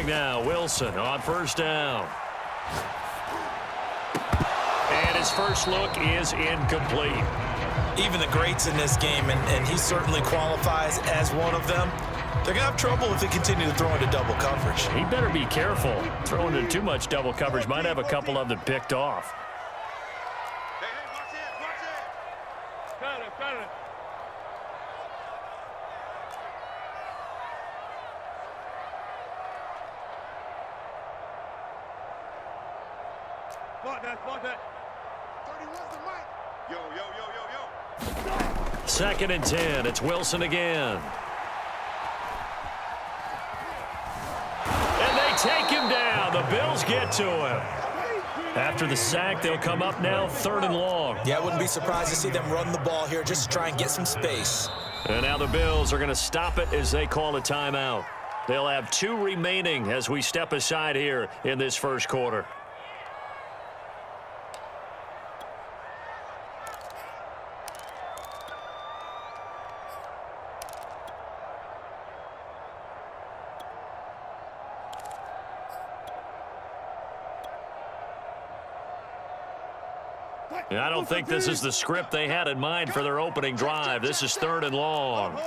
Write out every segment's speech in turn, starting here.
throwing now. Wilson on first down. And his first look is incomplete. Even the greats in this game, and he certainly qualifies as one of them, they're going to have trouble if they continue to throw into double coverage. He better be careful. Throwing into too much double coverage might have a couple of them picked off. Hey, watch it. Got it. Block that. 31's the mic. Yo. 2nd and 10. It's Wilson again. And they take him down. The Bills get to him. After the sack, they'll come up now 3rd and long. Yeah, I wouldn't be surprised to see them run the ball here just to try and get some space. And now the Bills are going to stop it as they call a timeout. They'll have 2 remaining as we step aside here in this first quarter. I don't think this is the script they had in mind for their opening drive. This is 3rd and long.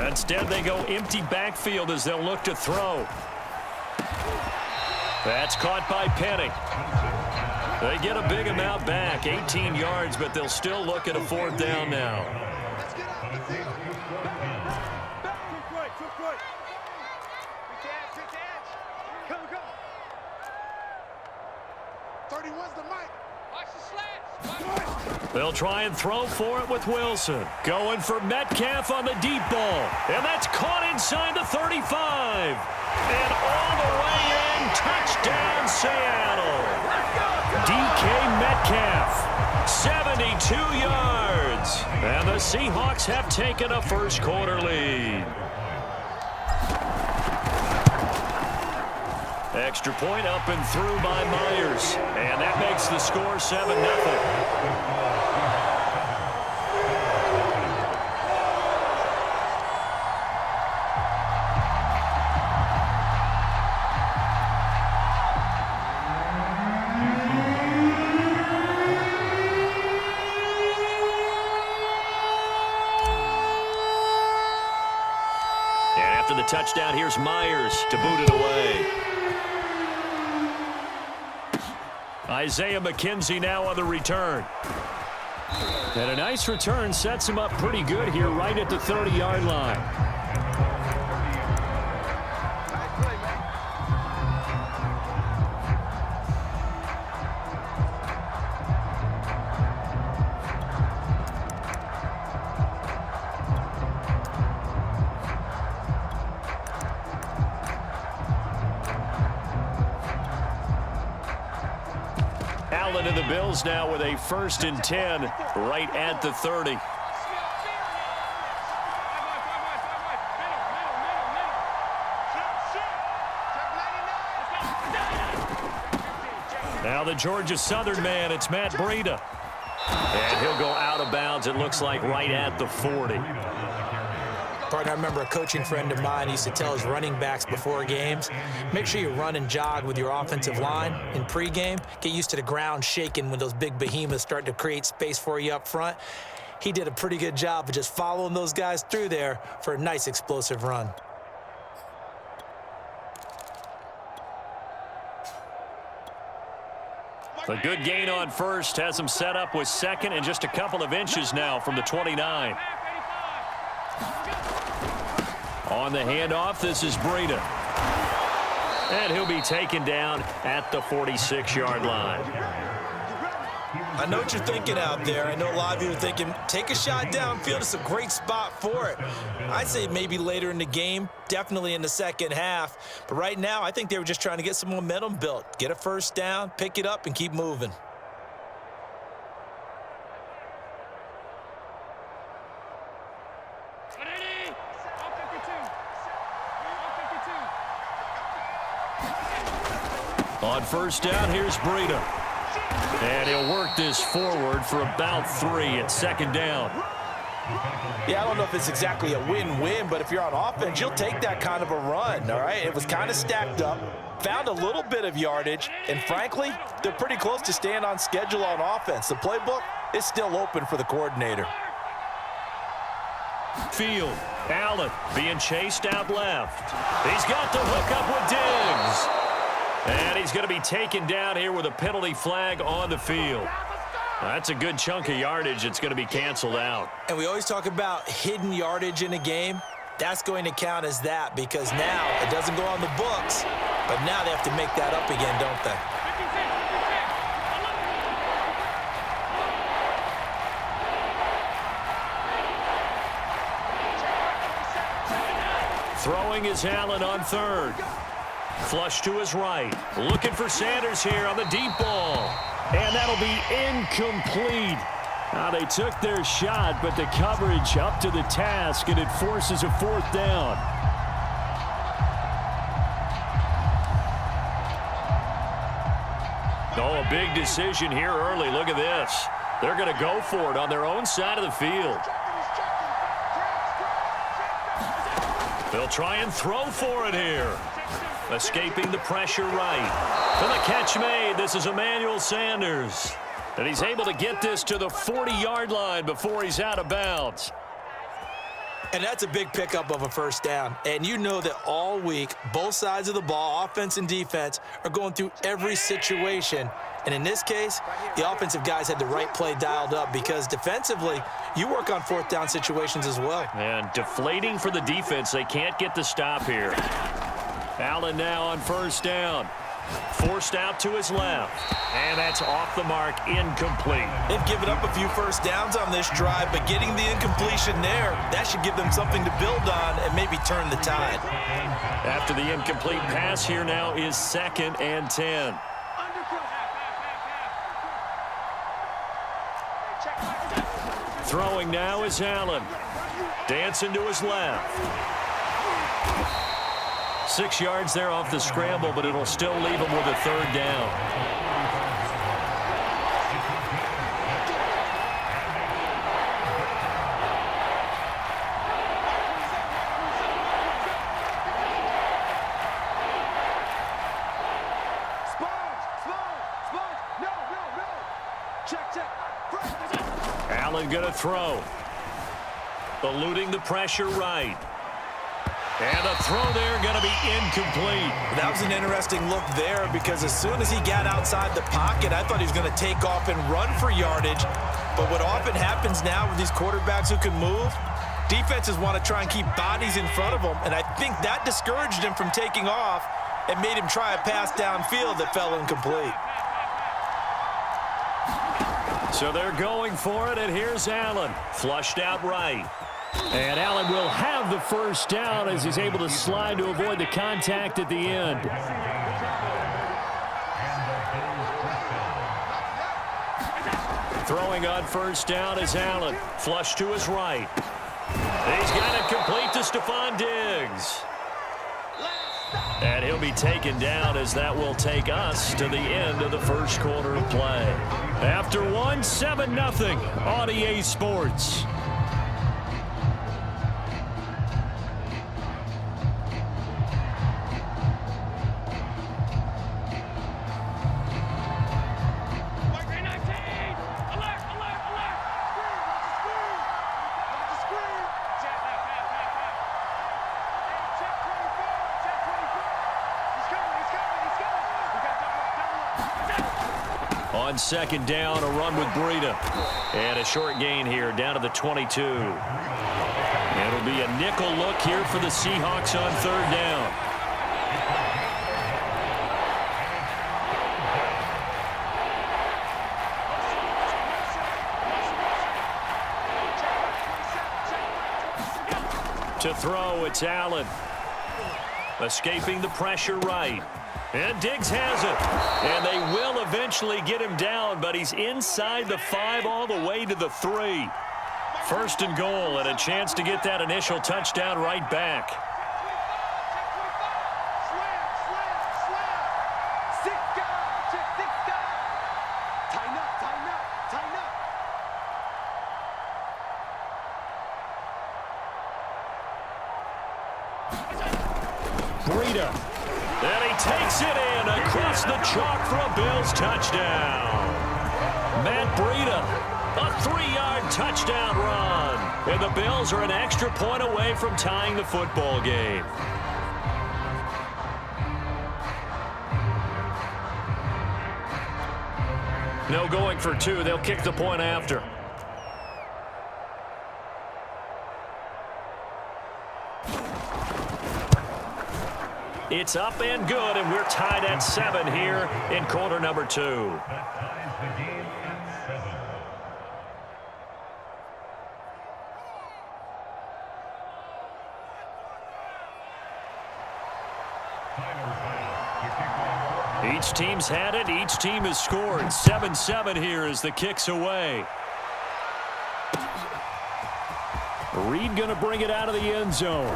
Instead, they go empty backfield as they'll look to throw. That's caught by Penny. They get a big amount back, 18 yards, but they'll still look at a 4th down now. They'll try and throw for it with Wilson. Going for Metcalf on the deep ball. And that's caught inside the 35. And all the way in, touchdown Seattle. DK Metcalf, 72 yards. And the Seahawks have taken a first quarter lead. Extra point up and through by Myers. And that makes the score 7-0. After the touchdown, here's Myers to boot it away. Isaiah McKenzie now on the return. And a nice return sets him up pretty good here right at the 30-yard line. Allen and the Bills now with a 1st and 10 right at the 30. Now the Georgia Southern man, it's Matt Breida. And he'll go out of bounds, it looks like, right at the 40. Partner, I remember a coaching friend of mine used to tell his running backs before games, make sure you run and jog with your offensive line in pregame. Get used to the ground shaking when those big behemoths start to create space for you up front. He did a pretty good job of just following those guys through there for a nice explosive run. A good gain on first has him set up with 2nd and just a couple of inches now from the 29. On the handoff, this is Breida. And he'll be taken down at the 46-yard line. I know what you're thinking out there. I know a lot of you are thinking, take a shot downfield. It's a great spot for it. I'd say maybe later in the game, definitely in the second half. But right now, I think they were just trying to get some momentum built. Get a 1st down, pick it up, and keep moving. On 1st down, here's Breida. And he'll work this forward for about 3 at second down. Yeah, I don't know if it's exactly a win-win, but if you're on offense, you'll take that kind of a run, all right? It was kind of stacked up, found a little bit of yardage, and frankly, they're pretty close to staying on schedule on offense. The playbook is still open for the coordinator. Field, Allen being chased out left. He's got the hook up with Diggs. And he's going to be taken down here with a penalty flag on the field. That's a good chunk of yardage. It's going to be canceled out. And we always talk about hidden yardage in a game. That's going to count as that because now it doesn't go on the books, but now they have to make that up again, don't they? Throwing is Allen on third. Flush to his right. Looking for Sanders here on the deep ball. And that'll be incomplete. Now they took their shot, but the coverage up to the task, and it forces a 4th down. Oh, a big decision here early. Look at this. They're going to go for it on their own side of the field. They'll try and throw for it here. Escaping the pressure right. And the catch made. This is Emmanuel Sanders. And he's able to get this to the 40-yard line before he's out of bounds. And that's a big pickup of a first down. And you know that all week, both sides of the ball, offense and defense, are going through every situation. And in this case, the offensive guys had the right play dialed up because defensively, you work on 4th down situations as well. And deflating for the defense. They can't get the stop here. Allen now on first down. Forced out to his left. And that's off the mark, incomplete. They've given up a few first downs on this drive, but getting the incompletion there, that should give them something to build on and maybe turn the tide. After the incomplete pass, here now is 2nd and 10. Throwing now is Allen. Dancing to his left. 6 yards there off the scramble, but it'll still leave him with a 3rd down. Allen going to throw. Eluding the pressure right. And a throw there going to be incomplete. That was an interesting look there because as soon as he got outside the pocket, I thought he was going to take off and run for yardage. But what often happens now with these quarterbacks who can move, defenses want to try and keep bodies in front of them. And I think that discouraged him from taking off and made him try a pass downfield that fell incomplete. So they're going for it, and here's Allen. Flushed out right. And Allen will have the first down as he's able to slide to avoid the contact at the end. Throwing on first down is Allen. Flush to his right. He's got it complete to Stephon Diggs. And he'll be taken down as that will take us to the end of the first quarter of play. After 7-0 on EA Sports. On 2nd down, a run with Breida. And a short gain here down to the 22. It'll be a nickel look here for the Seahawks on 3rd down. To throw, it's Allen. Escaping the pressure right. And Diggs has it. And they will eventually get him down, but he's inside the 5 all the way to the 3. 1st and goal, and a chance to get that initial touchdown right back. Tighten up. Breida. And he takes it in across the chalk for a Bills touchdown. Matt Breida, a 3-yard touchdown run. And the Bills are an extra point away from tying the football game. No going for two. They'll kick the point after. It's up and good, and we're tied at 7 here in quarter number 2. That ties the game at 7. Each team's had it. Each team has scored. 7-7 here as the kick's away. Reed going to bring it out of the end zone.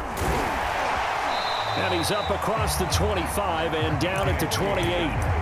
And he's up across the 25 and down at the 28.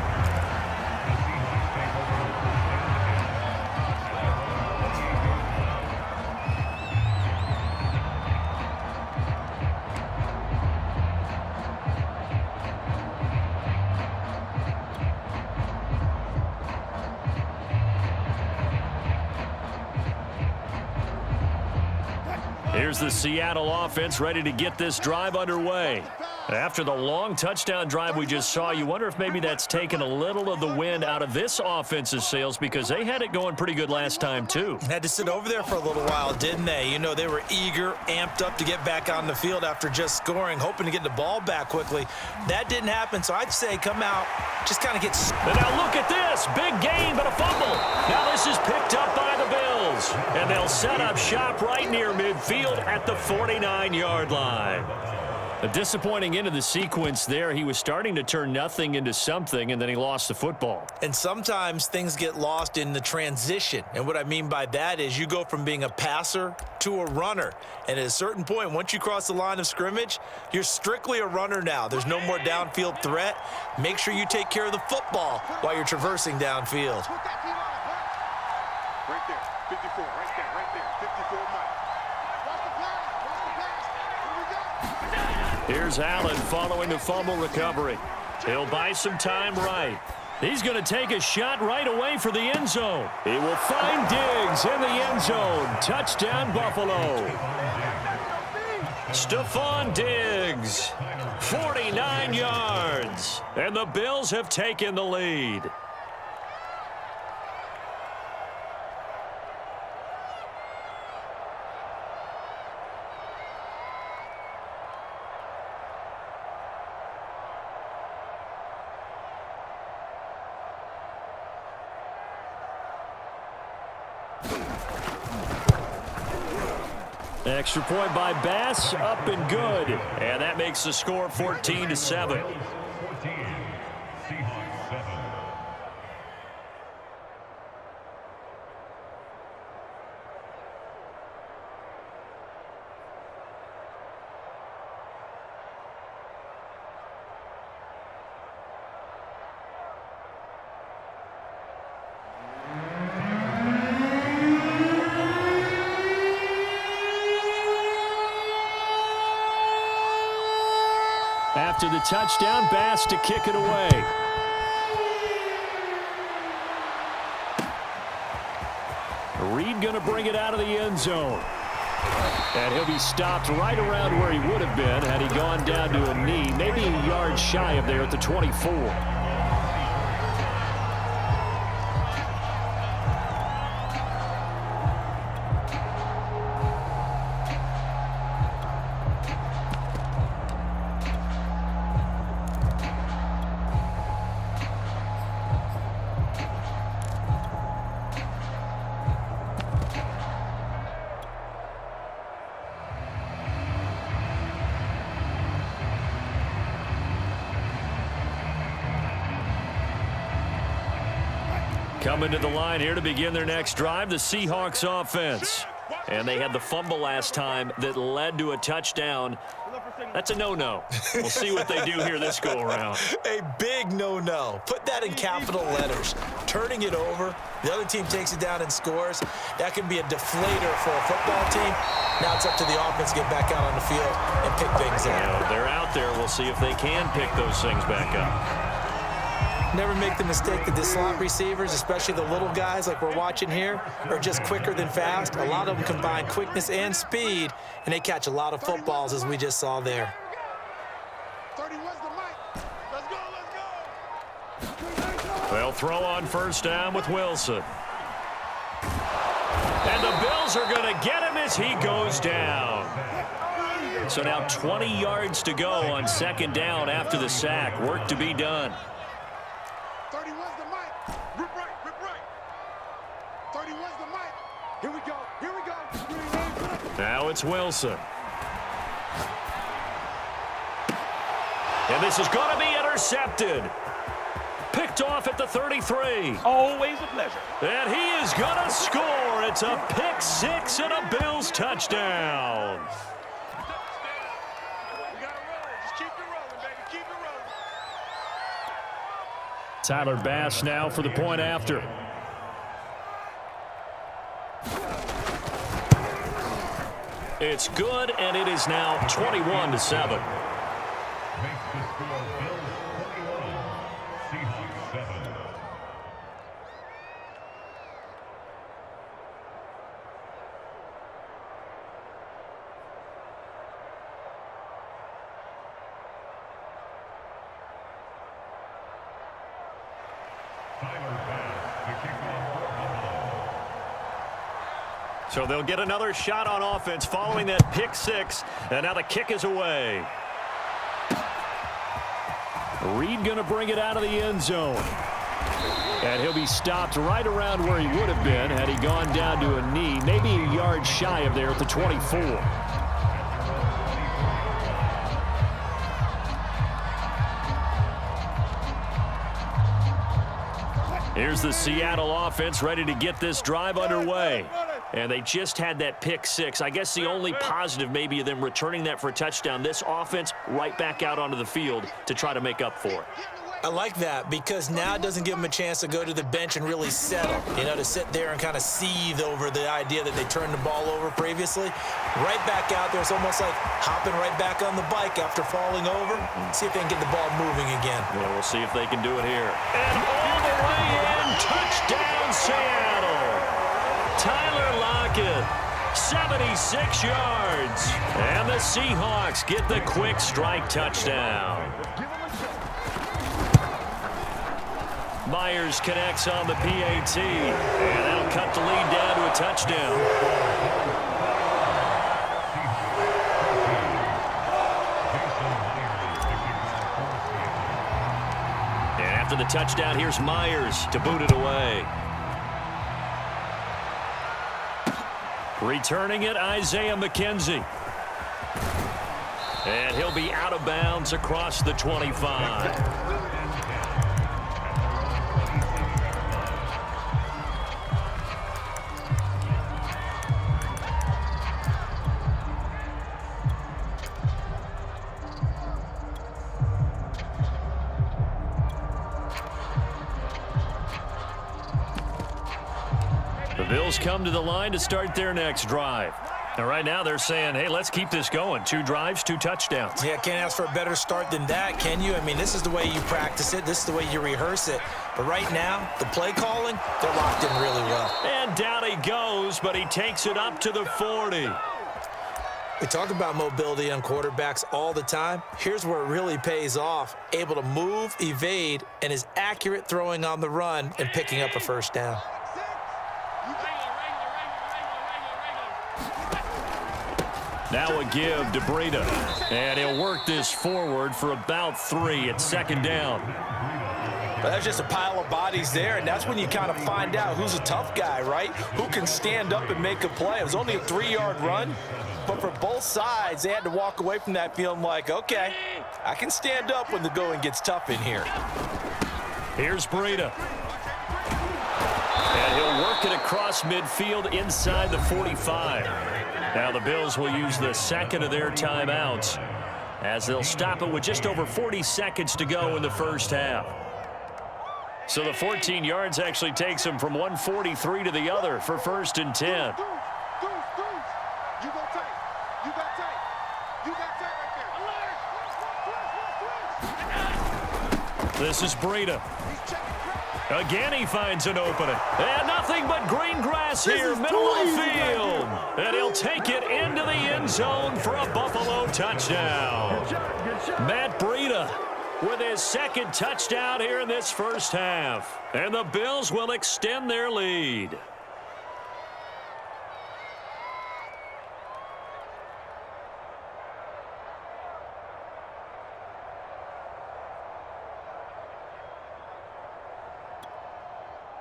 Here's the Seattle offense ready to get this drive underway. After the long touchdown drive we just saw, you wonder if maybe that's taken a little of the wind out of this offense's sails because they had it going pretty good last time, too. Had to sit over there for a little while, didn't they? You know, they were eager, amped up to get back on the field after just scoring, hoping to get the ball back quickly. That didn't happen, so I'd say come out, just kind of get... And now look at this. Big gain, but a fumble. Now this is picked up by the Bills. And they'll set up shop right near midfield at the 49-yard line. A disappointing end of the sequence there. He was starting to turn nothing into something, and then he lost the football. And sometimes things get lost in the transition. And what I mean by that is you go from being a passer to a runner. And at a certain point, once you cross the line of scrimmage, you're strictly a runner now. There's no more downfield threat. Make sure you take care of the football while you're traversing downfield. Put that team on it. Right there. 54. Right there. Right there. 54 Mike. Watch the pass. Watch the pass. Here we go. Here's Allen following the fumble recovery. He'll buy some time right. He's going to take a shot right away for the end zone. He will find Diggs in the end zone. Touchdown, Buffalo. Stephon Diggs, 49 yards. And the Bills have taken the lead. Extra point by Bass, up and good. And that makes the score 14-7. 14, Seahawks 7. After the touchdown, Bass to kick it away. Reed going to bring it out of the end zone. And he'll be stopped right around where he would have been had he gone down to a knee, maybe a yard shy of there at the 24. Coming to the line here to begin their next drive, the Seahawks offense. And they had the fumble last time that led to a touchdown. That's a no-no. We'll see what they do here this go-around. A big no-no. Put that in capital letters. Turning it over, the other team takes it down and scores. That can be a deflator for a football team. Now it's up to the offense to get back out on the field and pick things up. They're out there. We'll see if they can pick those things back up. Never make the mistake that the slot receivers, especially the little guys like we're watching here, are just quicker than fast. A lot of them combine quickness and speed, and they catch a lot of footballs, as we just saw there. 31's the mic. Let's go. They'll throw on first down with Wilson. And the Bills are going to get him as he goes down. So now 20 yards to go on second down after the sack. Work to be done. 31's the mic. Rip right, rip right. 31's the mic. Here we go, here we go. Now it's Wilson. And this is going to be intercepted. Picked off at the 33. Always a pleasure. And he is going to score. It's a pick six and a Bills touchdown. We got to roll. Just keep it rolling, baby. Keep it rolling. Tyler Bass now for the point after. It's good, and it is now 21-7. Makes the score Bills 21, Seahawks 7. Tyler Bass, the kickoff for Buffalo. So they'll get another shot on offense following that pick six, and now the kick is away. Reed going to bring it out of the end zone. And he'll be stopped right around where he would have been had he gone down to a knee, maybe a yard shy of there at the 24. Here's the Seattle offense ready to get this drive underway. And they just had that pick six. I guess the only positive maybe of them returning that for a touchdown. This offense right back out onto the field to try to make up for it. I like that because now it doesn't give them a chance to go to the bench and really settle, to sit there and kind of seethe over the idea that they turned the ball over previously. Right back out there. It's almost like hopping right back on the bike after falling over. See if they can get the ball moving again. Yeah, we'll see if they can do it here. And all the way in, touchdown Seattle. Tyler Lockett, 76 yards. And the Seahawks get the quick strike touchdown. Myers connects on the PAT, and that'll cut the lead down to a touchdown. And after the touchdown, here's Myers to boot it away. Returning it, Isaiah McKenzie. And he'll be out of bounds across the 25. The Bills come to the line to start their next drive. And right now they're saying, hey, let's keep this going. 2 drives, 2 touchdowns. Yeah, can't ask for a better start than that, can you? I mean, this is the way you practice it. This is the way you rehearse it. But right now, the play calling, they're locked in really well. And down he goes, but he takes it up to the 40. We talk about mobility on quarterbacks all the time. Here's where it really pays off. Able to move, evade, and is accurate throwing on the run and picking up a first down. Now a give to Breida. And he'll work this forward for about 3 at second down. But that's just a pile of bodies there, and that's when you kind of find out who's a tough guy, right? Who can stand up and make a play. It was only a 3-yard run, but for both sides, they had to walk away from that feeling like, okay, I can stand up when the going gets tough in here. Here's Breida. And he'll work it across midfield inside the 45. Now the Bills will use the second of their timeouts as they'll stop it with just over 40 seconds to go in the first half. So the 14 yards actually takes him from 143 to the other for 1st and 10. You go tight. You got tight. You got tight right there. Alert! This is Breida. Again, he finds an opening. And nothing but green grass here, middle of the field. And he'll take it into the end zone for a Buffalo touchdown. Matt Breida with his second touchdown here in this first half. And the Bills will extend their lead.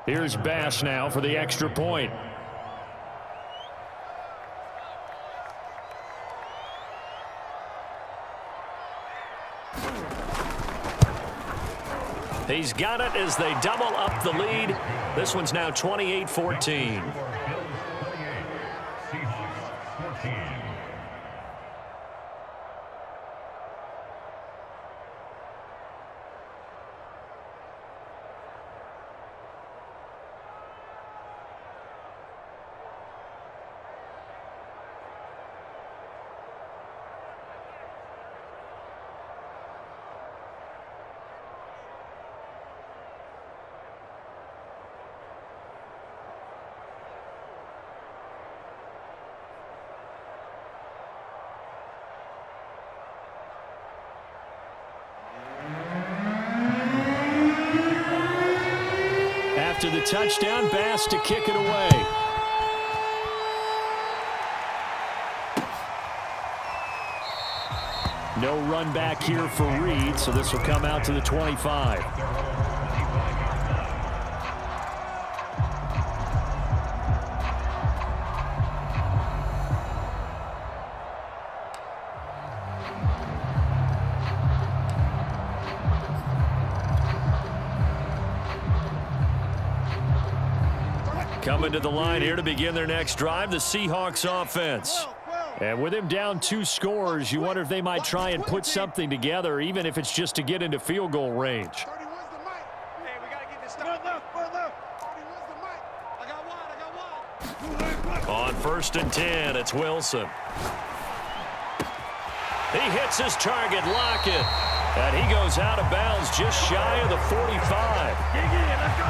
Here's Bass now for the extra point. He's got it as they double up the lead. This one's now 28-14. After the touchdown, Bass to kick it away. No run back here for Reed, so this will come out to the 25. Coming to the line here to begin their next drive, the Seahawks offense. And with him down 2 scores, you wonder if they might try and put something together, even if it's just to get into field goal range. 31's the mic. Hey, we got to get this stuff. Left. 31's the mic. I got one. On 1st and 10, it's Wilson. He hits his target, Lockett. And he goes out of bounds just shy of the 45.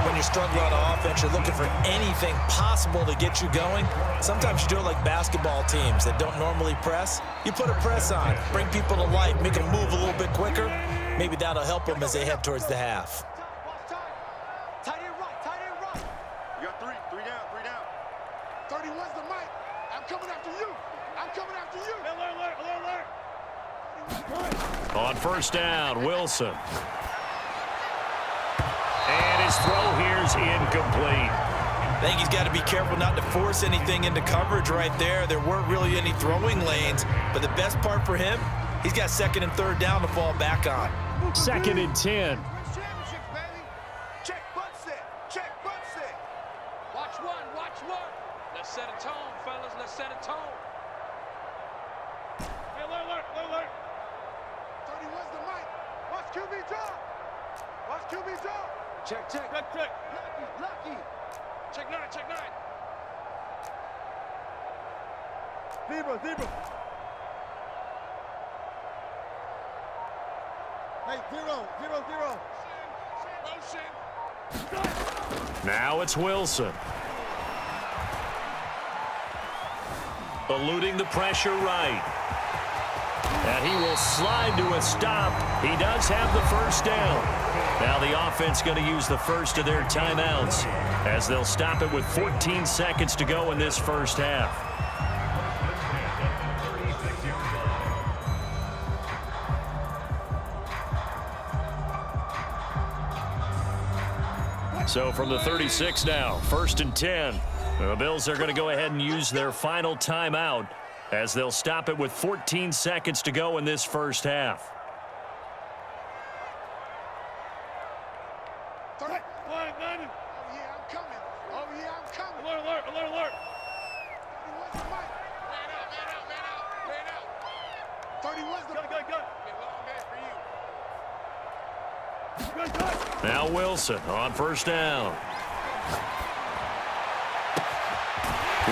When you're struggling on offense, you're looking for anything possible to get you going. Sometimes you do it like basketball teams that don't normally press. You put a press on, bring people to life, make them move a little bit quicker. Maybe that'll help them as they head towards the half. Tight end right. You got three down. 31's the mic. I'm coming after you. Alert. On 1st down, Wilson. And his throw here's incomplete. I think he's got to be careful not to force anything into coverage right there. There weren't really any throwing lanes, but the best part for him, he's got 2nd and 3rd down to fall back on. 2nd and 10. Championships, baby. Check butt set. Watch one. Let's set a tone, fellas. Let's set a tone. Hey, alert. 31's the mic. Watch QB draw. Check. Lucky. Check 9. Zebra. Hey, zero. Motion. Now it's Wilson. Eluding the pressure right. And he will slide to a stop. He does have the 1st down. Now the offense going to use the first of their timeouts as they'll stop it with 14 seconds to go in this first half. So from the 36 now, 1st and 10. The Bills are going to go ahead and use their final timeout as they'll stop it with 14 seconds to go in this first half. Oh, yeah, I'm coming. Now Wilson on first down.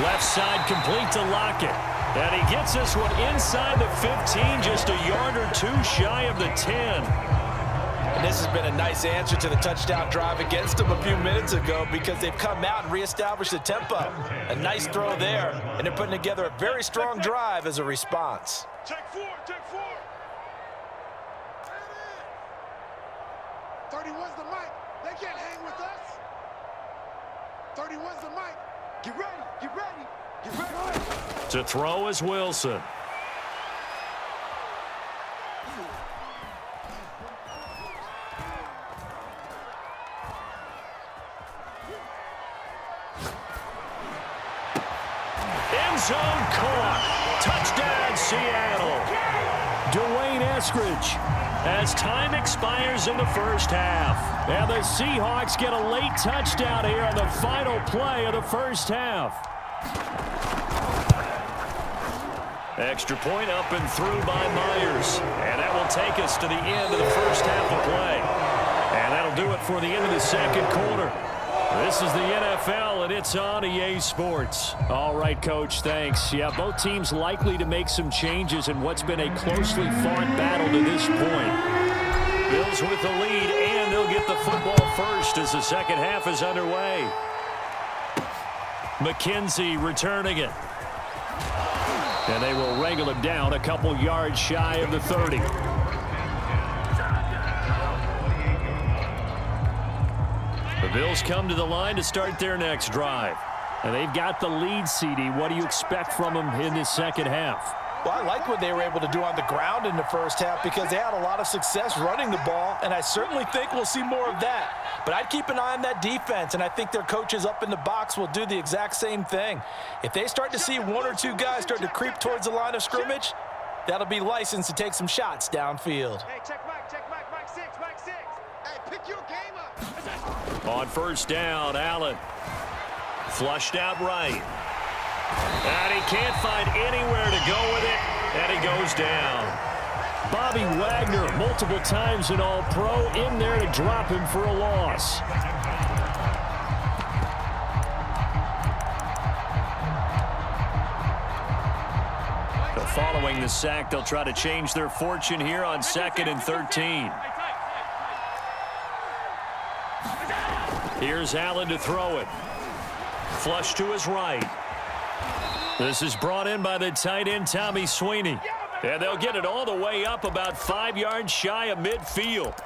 Left side complete to Lockett. And he gets this one inside the 15, just a yard or two shy of the 10. And this has been a nice answer to the touchdown drive against them a few minutes ago because they've come out and reestablished the tempo. A nice throw there, and they're putting together a very strong drive as a response. Take four, take four. 31's the mic. They can't hang with us. 31's the mic. Get ready, get ready, get ready. To throw is Wilson. End zone caught. Touchdown, Seattle. Dwayne Eskridge as time expires in the first half. And the Seahawks get a late touchdown here on the final play of the first half. Extra point up and through by Myers. And that will take us to the end of the first half of play. And that'll do it for the end of the second quarter. This is the NFL, and it's on EA Sports. All right, Coach, thanks. Yeah, both teams likely to make some changes in what's been a closely fought battle to this point. Bills with the lead, and they'll get the football first as the second half is underway. McKenzie returning it. And they will wrangle him down a couple yards shy of the 30. The Bills come to the line to start their next drive. And they've got the lead, CD. What do you expect from them in this second half? Well, I like what they were able to do on the ground in the first half because they had a lot of success running the ball, and I certainly think we'll see more of that. But I'd keep an eye on that defense, and I think their coaches up in the box will do the exact same thing. If they start to see one or two guys start to creep towards the line of scrimmage, that'll be licensed to take some shots downfield. Hey, check Mike 6, Mike 6. Hey, pick your game up. On first down, Allen. Flushed out right. And he can't find anywhere to go with it, and he goes down. Bobby Wagner, multiple times an All-Pro, in there to drop him for a loss. So following the sack, they'll try to change their fortune here on 2nd and 13. Here's Allen to throw it. Flush to his right. This is brought in by the tight end, Tommy Sweeney. And they'll get it all the way up about 5 yards shy of midfield.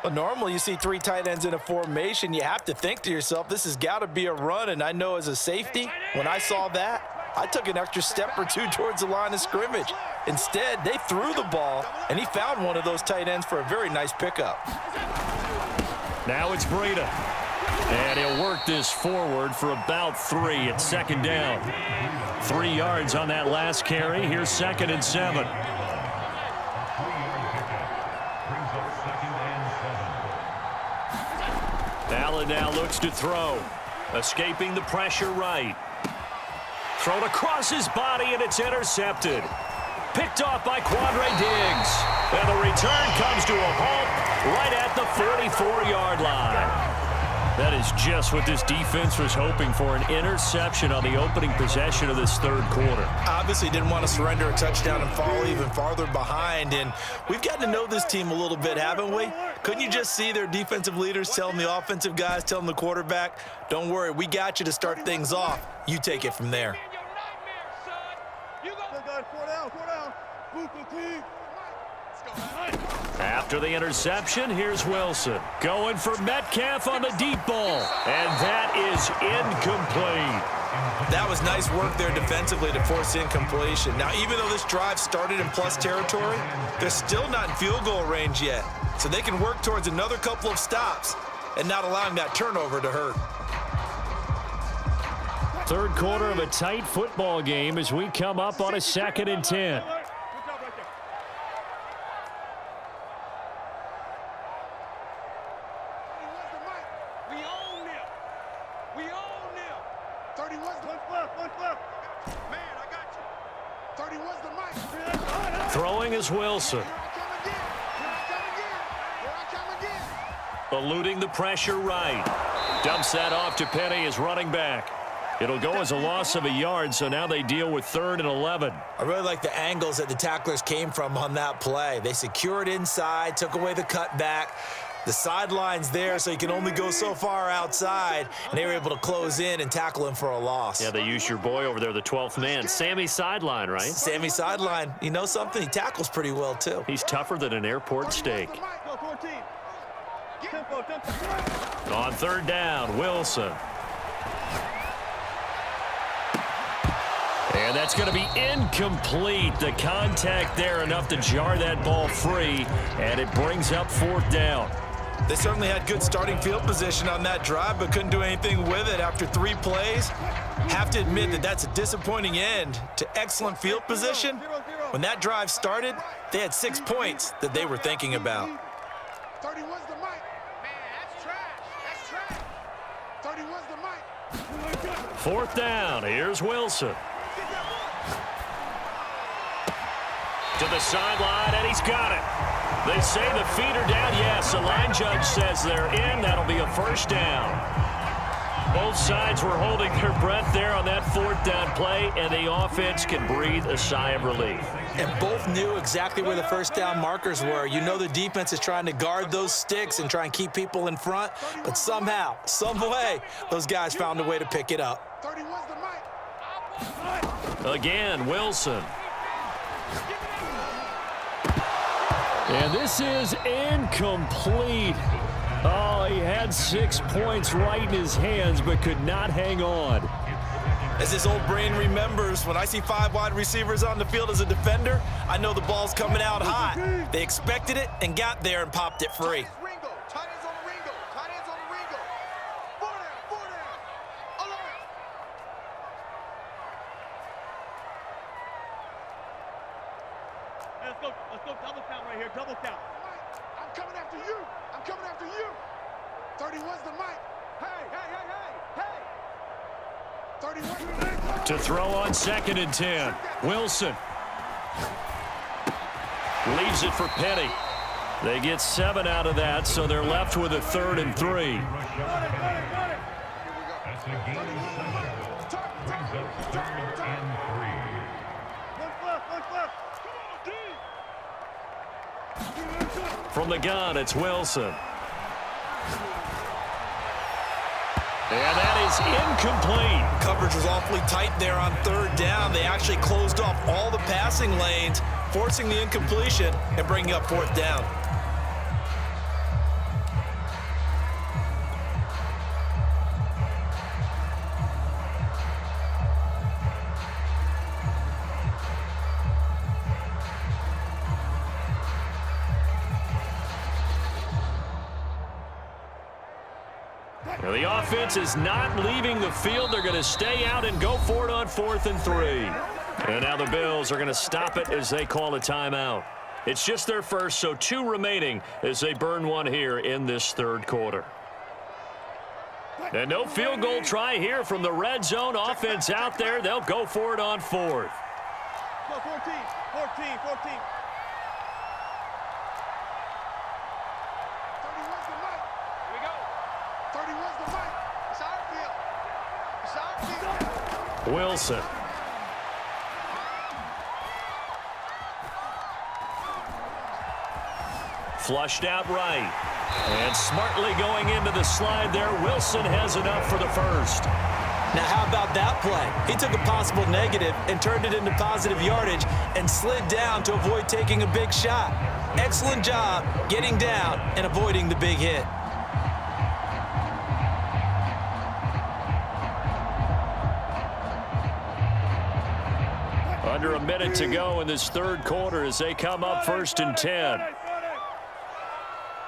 Well, normally you see three tight ends in a formation. You have to think to yourself, this has got to be a run. And I know as a safety, when I saw that, I took an extra step or two towards the line of scrimmage. Instead, they threw the ball, and he found one of those tight ends for a very nice pickup. Now it's Breida. And he'll work this forward for about 3 at second down. 3 yards on that last carry. Here's 2nd and 7. Allen now looks to throw. Escaping the pressure right. Thrown across his body, and it's intercepted. Picked off by Quandre Diggs. And the return comes to a halt right at the 44-yard line. That is just what this defense was hoping for, an interception on the opening possession of this third quarter. Obviously didn't want to surrender a touchdown and fall even farther behind, and we've gotten to know this team a little bit, haven't we? Couldn't you just see their defensive leaders telling the offensive guys, telling the quarterback, don't worry, we got you to start things off. You take it from there. After the interception, here's Wilson. Going for Metcalf on the deep ball. And that is incomplete. That was nice work there defensively to force incompletion. Now, even though this drive started in plus territory, they're still not in field goal range yet. So they can work towards another couple of stops and not allowing that turnover to hurt. Third quarter of a tight football game as we come up on a 2nd and 10. Wilson. Throwing is Wilson. eluding the pressure right. Dumps that off to Penny as running back. It'll go as a loss of a yard, so now they deal with 3rd and 11. I really like the angles that the tacklers came from on that play. They secured inside, took away the cutback. The sideline's there, so you can only go so far outside, and they were able to close in and tackle him for a loss. Yeah, they used your boy over there, the 12th man, Sammy Sideline, right? Sammy Sideline, you know something? He tackles pretty well, too. He's tougher than an airport steak. On 3rd down, Wilson. And that's going to be incomplete. The contact there enough to jar that ball free, and it brings up 4th down. They certainly had good starting field position on that drive, but couldn't do anything with it after 3 plays. Have to admit that that's a disappointing end to excellent field position. When that drive started, they had 6 points that they were thinking about. 31's the mic. Man, that's trash. That's trash. 31's the mic. 4th down. Here's Wilson. To the sideline, and he's got it. They say the feet are down. Yes, the line judge says they're in. That'll be a 1st down. Both sides were holding their breath there on that 4th down play, and the offense can breathe a sigh of relief. And both knew exactly where the 1st down markers were. You know the defense is trying to guard those sticks and try and keep people in front, but somehow, some way, those guys found a way to pick it up. 31's the mic. Again, Wilson. And this is incomplete. Oh, he had 6 points right in his hands, but could not hang on. As his old brain remembers, when I see 5 wide receivers on the field as a defender, I know the ball's coming out hot. They expected it and got there and popped it free. Ringo. Tight ends on the Ringo. Tight ends on the Ringo. 4 down. Alert. Let's go double count right here, double count. I'm coming after you. I'm coming after you. 31's the mic. Hey. 31. To throw on 2nd and 10. Wilson. Leaves it for Penny. They get 7 out of that, so they're left with a 3rd and 3. That's a gain of 7. Brings up 3rd and 3. From the gun, it's Wilson. And that is incomplete. Coverage was awfully tight there on 3rd down. They actually closed off all the passing lanes, forcing the incompletion and bringing up 4th down. Now, the offense is not leaving the field. They're going to stay out and go for it on 4th and 3. And now the Bills are going to stop it as they call a timeout. It's just their first, so 2 remaining as they burn 1 here in this 3rd quarter. And no field goal try here from the red zone. Offense out there. They'll go for it on 4th. Go 14. 31's the mic. Here we go. 31's the mic. It's our field. It's our field. Wilson. Flushed out right. And smartly going into the slide there, Wilson has enough for the 1st. Now, how about that play? He took a possible negative and turned it into positive yardage and slid down to avoid taking a big shot. Excellent job getting down and avoiding the big hit. Under a minute to go in this 3rd quarter as they come up 1st and 10.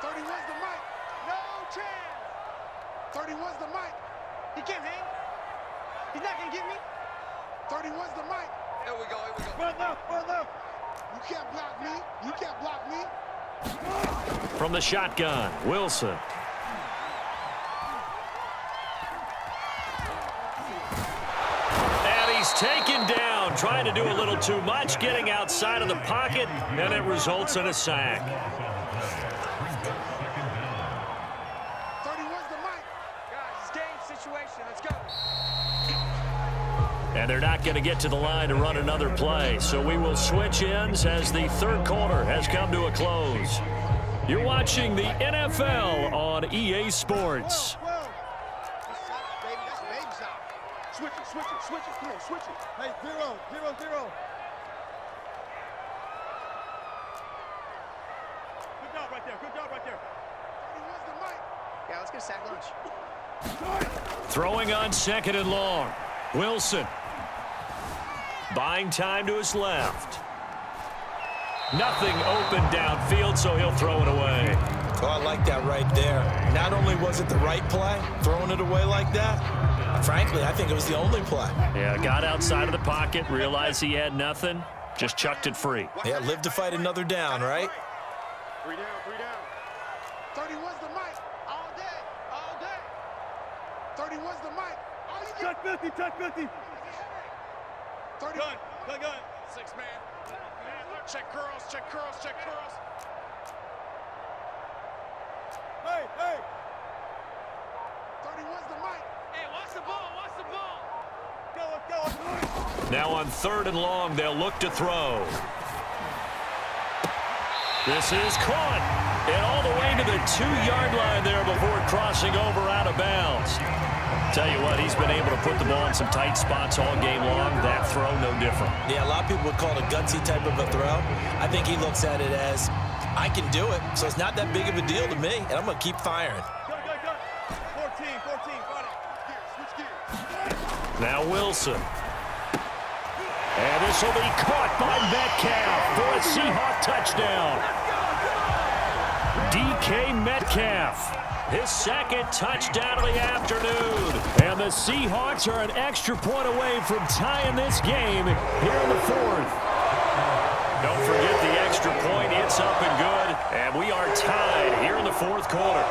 31's the mic. No chance. 31's the mic. He can't hang. He's not going to get me. 31's the mic. Here we go. Run left. You can't block me. You can't block me. From the shotgun, Wilson. And he's taken down, trying to do a little too much, getting outside of the pocket, and it results in a sack. And they're not going to get to the line to run another play. So we will switch ends as the third quarter has come to a close. You're watching the NFL on EA Sports. Switch it. Come on, switch it. Hey, 0-0-0. Good job right there. Yeah, let's get a sack lunch. Throwing on second and long. Wilson. Buying time to his left. Nothing open downfield, so he'll throw it away. Oh, I like that right there. Not only was it the right play, throwing it away like that, frankly, I think it was the only play. Yeah, got outside of the pocket, realized he had nothing, just chucked it free. Yeah, live to fight another down, right? 3 down. 31's the mic. All day. 31's the mic. All you get. Touch 50. 30. Gun. 6 man. Check curls. Hey. 31's the mic. Hey, watch the ball. Go. Now on third and long, they'll look to throw. This is caught. And all the way to the 2-yard line there before crossing over out of bounds. Tell you what, he's been able to put the ball in some tight spots all game long. That throw, no different. Yeah, a lot of people would call it a gutsy type of a throw. I think he looks at it as, I can do it, so it's not that big of a deal to me, and I'm going to keep firing. Go. 14, got it. Switch gears. Now Wilson. And this will be caught by Metcalf for a Seahawk touchdown. DK Metcalf, his second touchdown of the afternoon. And the Seahawks are an extra point away from tying this game here in the fourth. Don't forget the extra point. It's up and good. And we are tied here in the fourth quarter.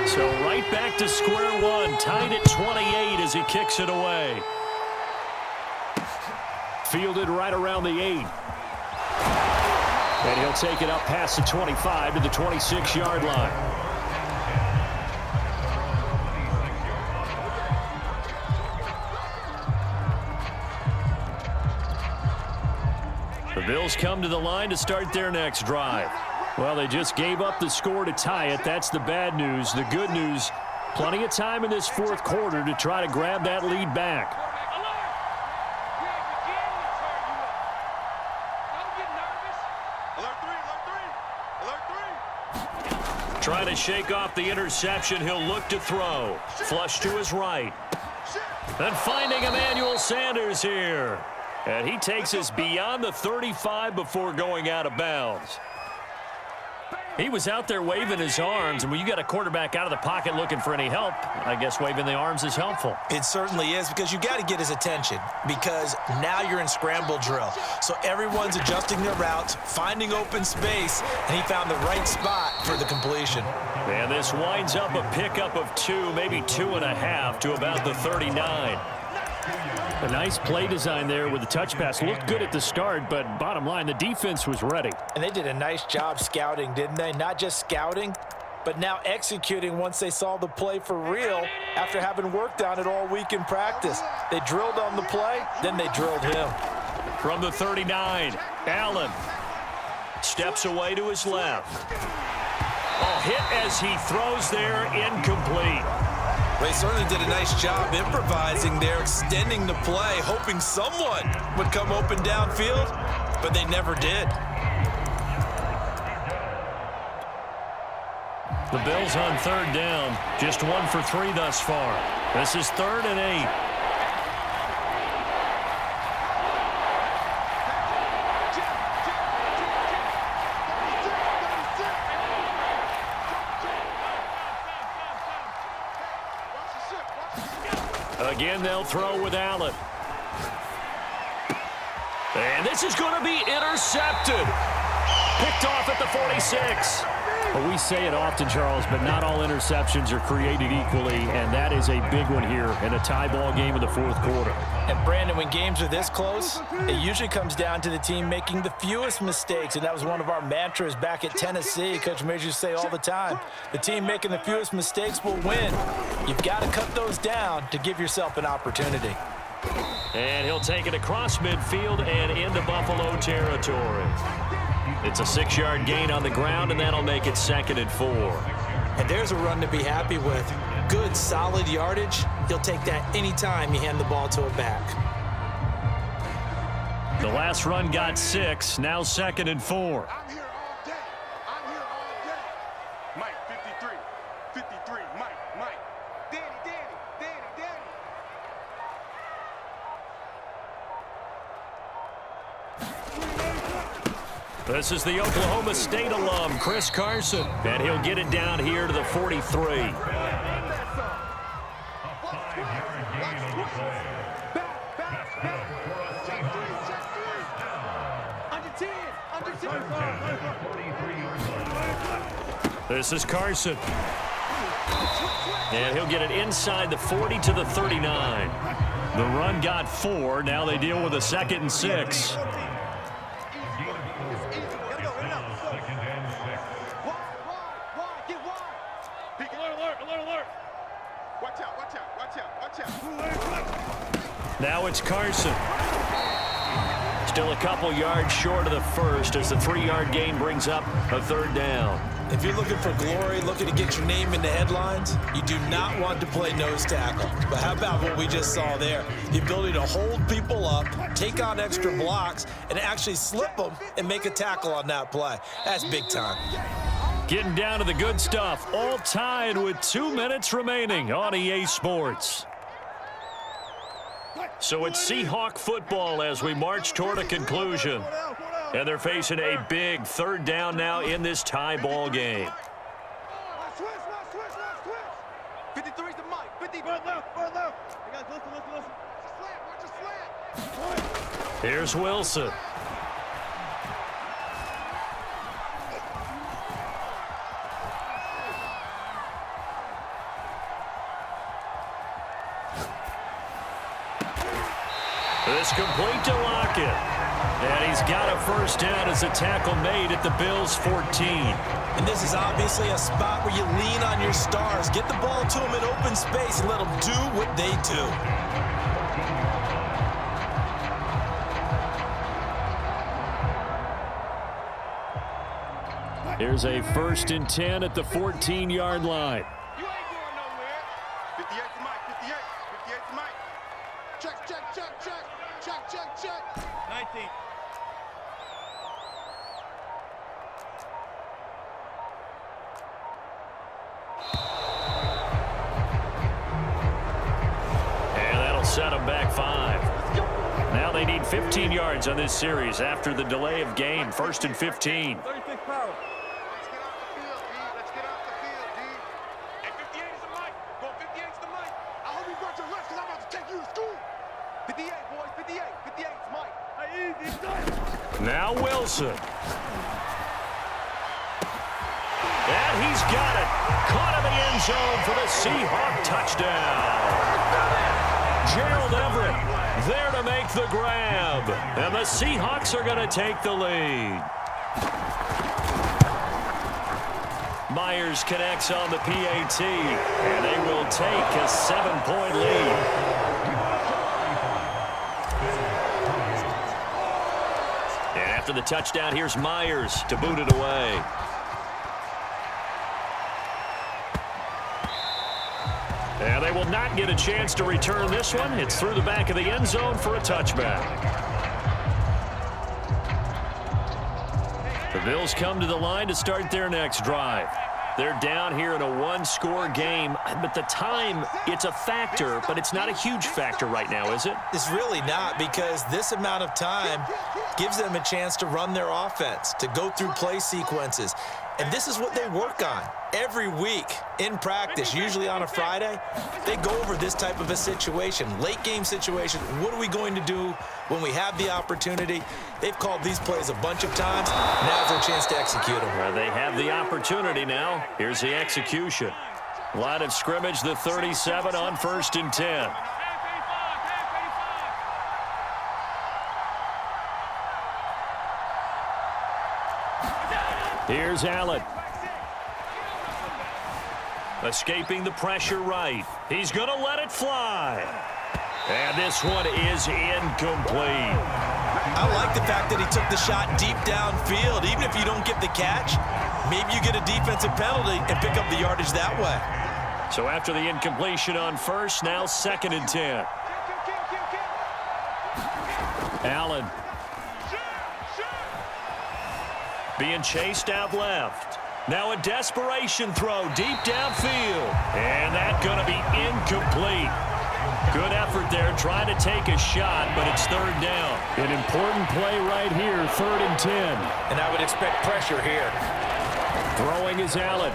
So right back to square one, tied at 28 as he kicks it away. Fielded right around the 8. And he'll take it up past the 25 to the 26-yard line. The Bills come to the line to start their next drive. Well, they just gave up the score to tie it. That's the bad news. The good news, plenty of time in this fourth quarter to try to grab that lead back. Alert 3. Trying to shake off the interception. He'll look to throw. Flush to his right. And finding Emmanuel Sanders here. And he takes us beyond the 35 before going out of bounds. He was out there waving his arms, and when you got a quarterback out of the pocket looking for any help, I guess waving the arms is helpful. It certainly is, because you got to get his attention, because now you're in scramble drill. So everyone's adjusting their routes, finding open space, and he found the right spot for the completion. And this winds up a pickup of 2, maybe 2.5 to about the 39. A nice play design there with the touch pass. Looked good at the start, but bottom line, the defense was ready. And they did a nice job scouting, didn't they? Not just scouting, but now executing once they saw the play for real after having worked on it all week in practice. They drilled on the play, then they drilled him. From the 39, Allen steps away to his left. Oh, hit as he throws there, incomplete. They certainly did a nice job improvising there, extending the play, hoping someone would come open downfield, but they never did. The Bills on third down, just 1 for 3 thus far. This is 3rd and 8. Again, they'll throw with Allen. And this is going to be intercepted. Picked off at the 46. Well, we say it often, Charles, but not all interceptions are created equally, and that is a big one here in a tie ball game in the fourth quarter. And, Brandon, when games are this close, it usually comes down to the team making the fewest mistakes, and that was one of our mantras back at Tennessee. Coach Major say all the time, the team making the fewest mistakes will win. You've got to cut those down to give yourself an opportunity. And he'll take it across midfield and into Buffalo territory. It's a 6-yard gain on the ground, and that'll make it 2nd and 4. And there's a run to be happy with. Good, solid yardage. He'll take that anytime you hand the ball to a back. The last run got 6, now 2nd and 4. I'm here all day. I'm here all day. Mike, 53. 53. Mike. Danny. This is the Oklahoma State alum, Chris Carson, and he'll get it down here to the 43. This is Carson. And he'll get it inside the 40 to the 39. The run got 4. Now they deal with a 2nd and 6. Alert. Watch out. Now it's Carson. Still a couple yards short of the first as the 3-yard gain brings up a 3rd down. If you're looking for glory, looking to get your name in the headlines, you do not want to play nose tackle. But how about what we just saw there? The ability to hold people up, take on extra blocks, and actually slip them and make a tackle on that play. That's big time. Getting down to the good stuff, all tied with 2 minutes remaining on EA Sports. So it's Seahawk football as we march toward a conclusion. And they're facing a big 3rd down now in this tie ball game. Switch. 53's the Mike. 50. Left. You guys, listen. Watch a slant. Here's Wilson. This complete to Lockett. And he's got a 1st down as a tackle made at the Bills' 14. And this is obviously a spot where you lean on your stars. Get the ball to them in open space and let them do what they do. Here's a 1st and 10 at the 14-yard line. You ain't going nowhere. 58's Mike. 58's Mike. Check. 19. And that'll set them back 5. Now they need 15 yards on this series after the delay of game. 1st and 15. 36 power. Let's get off the field, D. Hey, 58's the Mike. Go 58's the Mike. I hope you got your left because I'm about to take you to school. 58, boys. 58. 58's Mike. Hey, easy. Now Wilson. And he's got it. Caught in the end zone for the Seahawk touchdown. Gerald Everett there to make the grab. And the Seahawks are going to take the lead. Myers connects on the PAT. And they will take a 7-point lead. After the touchdown, here's Myers to boot it away. And they will not get a chance to return this one. It's through the back of the end zone for a touchback. The Bills come to the line to start their next drive. They're down here in a 1-score game, but the time, it's a factor, but it's not a huge factor right now, is it? It's really not, because this amount of time gives them a chance to run their offense, to go through play sequences. And this is what they work on every week in practice, usually on a Friday. They go over this type of a situation, late game situation. What are we going to do when we have the opportunity? They've called these plays a bunch of times. Now's their chance to execute them. Well, they have the opportunity now. Here's the execution. Line of scrimmage, the 37 on 1st and 10. Here's Allen. Escaping the pressure right. He's going to let it fly. And this one is incomplete. I like the fact that he took the shot deep downfield. Even if you don't get the catch, maybe you get a defensive penalty and pick up the yardage that way. So after the incompletion on 1st, now 2nd and 10. Allen. Being chased out left. Now a desperation throw deep downfield. And that's going to be incomplete. Good effort there trying to take a shot, but it's 3rd down. An important play right here, 3rd and 10. And I would expect pressure here. Throwing is Allen.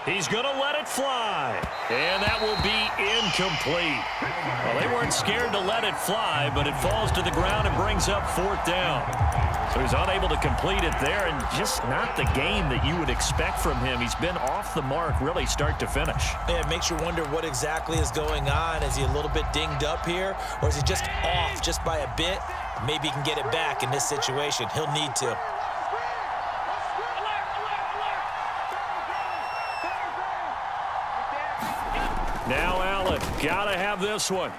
He's going to let it fly. And that will be incomplete. Well, they weren't scared to let it fly, but it falls to the ground and brings up 4th down. So he's unable to complete it there, and just not the game that you would expect from him. He's been off the mark really start to finish. Yeah, it makes you wonder what exactly is going on. Is he a little bit dinged up here, or is he just off just by a bit? Maybe he can get it back in this situation. He'll need to. Now Allen, gotta have this one.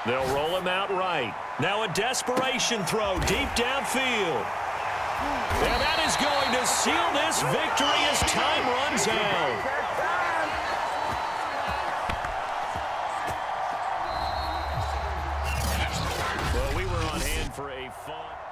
They'll roll him out right. Now a desperation throw deep downfield. And that is going to seal this victory as time runs out. Well, we were on hand for a fun...